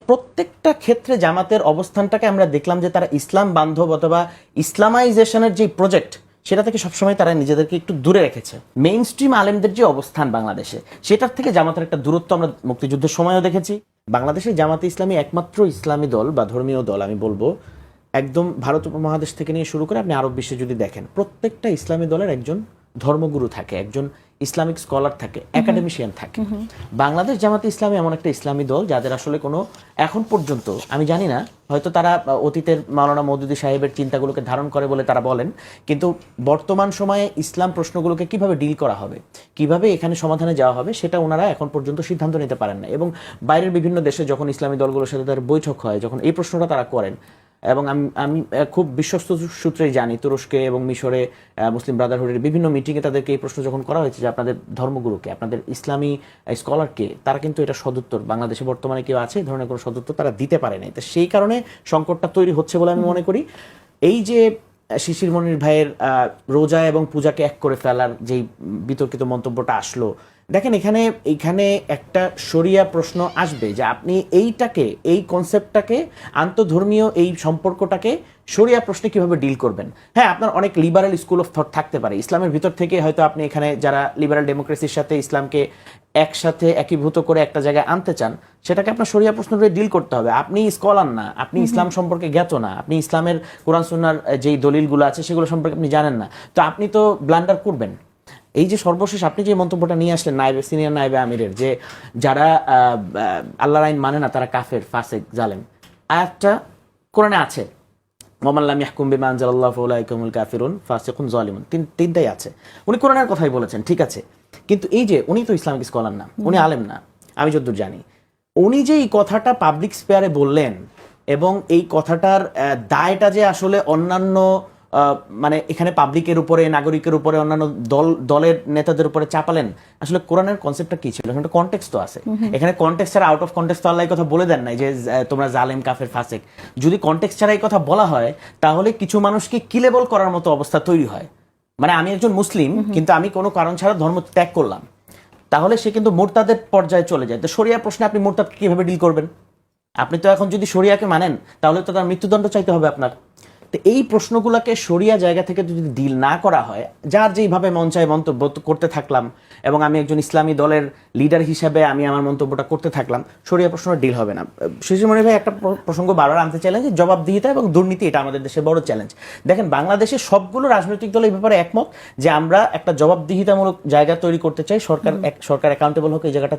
প্রত্যেকটা ক্ষেত্রে জামাতের অবস্থানটাকে আমরা দেখলাম যে তারা ইসলাম বান্ধব অথবা ইসলামাইজেশনের যে প্রজেক্ট সেটা থেকে সবসময় তারা নিজেদেরকে একটু দূরে রেখেছে। মেইন স্ট্রিম আলেমদের যে অবস্থান বাংলাদেশে, সেটার থেকে জামাতের একটা দূরত্ব আমরা মুক্তিযুদ্ধের সময়ও দেখেছি। বাংলাদেশে জামাতে ইসলামী একমাত্র ইসলামী দল বা ধর্মীয় দল আমি বলবো, একদম ভারত উপমহাদেশ থেকে নিয়ে শুরু করে আপনি আরব বিশ্বে যদি দেখেন, প্রত্যেকটা ইসলামী দলের একজন ধর্মগুরু থাকে, একজন ইসলামিক স্কলার থাকে, একাডেমিশিয়ান থাকে। বাংলাদেশ জামাতে ইসলামী এমন একটা ইসলামী দল যাদের আসলে কোনো, এখন পর্যন্ত আমি জানি না, হয়তো তারা অতীতের মাওলানা মওদুদী সাহেবের চিন্তাগুলোকে ধারণ করে বলে তারা বলেন, কিন্তু বর্তমান সময়ে ইসলাম প্রশ্নগুলোকে কিভাবে ডিল করা হবে, কিভাবে এখানে সমাধানে যাওয়া হবে, সেটা ওনারা এখন পর্যন্ত সিদ্ধান্ত নিতে পারেন না। এবং বাইরের বিভিন্ন দেশে যখন ইসলামী দলগুলোর সাথে তাদের বৈঠক হয়, যখন এই প্রশ্নটা তারা করেন, এবং আমি খুব বিশ্বস্ত সূত্রেই জানি তুরস্কে এবং মিশরে মুসলিম ব্রাদারহুডের বিভিন্ন মিটিংয়ে তাদেরকে এই প্রশ্ন যখন করা হয়েছে যে আপনাদের ধর্মগুরুকে, আপনাদের ইসলামী স্কলারকে, তারা কিন্তু এটা সদুত্তর, বাংলাদেশে বর্তমানে কেউ আছে এই ধরনের কোনো সদুত্তর তারা দিতে পারে নাই। তো সেই কারণে সংকটটা তৈরি হচ্ছে বলে আমি মনে করি। এই যে শিশির মনির ভাইয়ের রোজা এবং পূজাকে এক করে ফেলার যেই বিতর্কিত মন্তব্যটা আসলো, দেখেন এখানে একটা শরিয়া প্রশ্ন আসবে যে আপনি এইটাকে, এই কনসেপ্টটাকে, আন্তধর্মীয় এই সম্পর্কটাকে শরিয়া প্রশ্নে কিভাবে ডিল করবেন। হ্যাঁ, আপনার অনেক লিবারাল স্কুল অফ থট থাকতে পারে, ইসলামের ভিতর থেকে হয়তো আপনি এখানে যারা লিবারাল ডেমোক্রেসির সাথে ইসলামকে একসাথে একীভূত করে একটা জায়গায় আনতে চান, সেটাকে আপনার শরিয়া প্রশ্ন ডিল করতে হবে। আপনি স্কলার না, আপনি ইসলাম সম্পর্কে জ্ঞাত না, আপনি ইসলামের কোরআন সুন্নাহর যেই দলিলগুলো আছে সেগুলো সম্পর্কে আপনি জানেন না, তো আপনি তো ব্লান্ডার করবেন। এই যে সর্বশেষ আপনি যে মন্তব্যটা নিয়ে আসলেন সিনিয়র নায়েবে আমিরের, যে যারা আল্লাহর আইন মানে না তারা কাফের, ফাসেক, জালেম, আয়াতটা কোরআনে আছে, ওয়ামাল্লাম ইয়াহকুম বিমা আনজালাল্লাহু ফাউলাইকা হুমুল কাফিরুন ফাসিকুন জালিমুন, তিনটাই আছে। উনি কোরআনের কথাই বলেছেন, ঠিক আছে, কিন্তু এই যে উনি তো ইসলামিক স্কলার না, উনি আলেম না, আমি যতদূর জানি। উনি যে এই কথাটা পাবলিক স্পেয়ারে বললেন এবং এই কথাটার দায়টা যে আসলে অন্যান্য মানে এখানে পাবলিকের উপরে, নাগরিকের উপরে, অন্যান্য দলের নেতাদের উপরে চাপালেন, আসলে কোরআনের কনসেপ্টটা কি ছিল? এখানে কনটেক্সট তো আছে, এখানে কনটেক্সট ছাড়া, আউট অফ কনটেক্সট তো আল্লাহ কথা বলে দেন নাই যে তোমরা জালেম, কাফের, ফাসেক। যদি কনটেক্সট ছাড়া এই কথা বলা হয়, তাহলে কিছু মানুষকে কিলেবল করার মতো অবস্থা তৈরি হয়। মানে আমি একজন মুসলিম, কিন্তু আমি কোনো কারণ ছাড়া ধর্ম ত্যাগ করলাম, তাহলে সে কিন্তু মুরতাদের পর্যায়ে চলে যায়। তো শরিয়া প্রশ্নে আপনি মুরতাদকে কিভাবে ডিল করবেন? আপনি তো এখন যদি শরিয়াকে মানেন, তাহলে তো তার মৃত্যুদণ্ড চাইতে হবে আপনার। তো এই প্রশ্নগুলোকে শরিয়া জায়গা থেকে যদি ডিল না করা হয়, যার যেইভাবে মন চায় মন্তব্য করতে থাকলাম, এবং আমি একজন ইসলামী দলের লিডার হিসাবে আমি আমার মন্তব্যটা করতে থাকলাম, শরিয়া প্রশ্ন ডিল হবে না। শিশির মনির ভাই একটা প্রসঙ্গ বারবার আনতে চাইলেন যে জবাবদিহিতা এবং দুর্নীতি, এটা আমাদের দেশের বড় চ্যালেঞ্জ। দেখেন, বাংলাদেশের সবগুলো রাজনৈতিক দল এই ব্যাপারে একমত যে আমরা একটা জবাবদিহিতামূলক জায়গা তৈরি করতে চাই, সরকার অ্যাকাউন্টেবল হোক এই জায়গাটা।